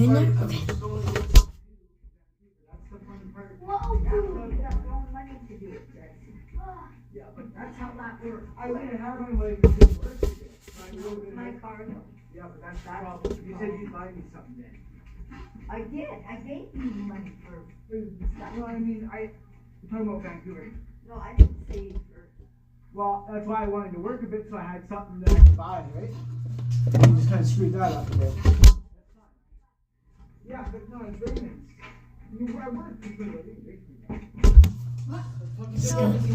You in there? Okay. Yeah, but that's how that works. I didn't have any money to do work today. My car. Yeah, but that's the problem. You said you'd buy me something then. I did. I gave you money for food and stuff. No, I mean, you're talking about Vancouver. No, I didn't say for. Well, that's why I wanted to work a bit so I had something that I could buy, right? You just kind of screwed that up a bit. That's fine. Yeah, but no, it's very nice. I work for you. Let's go.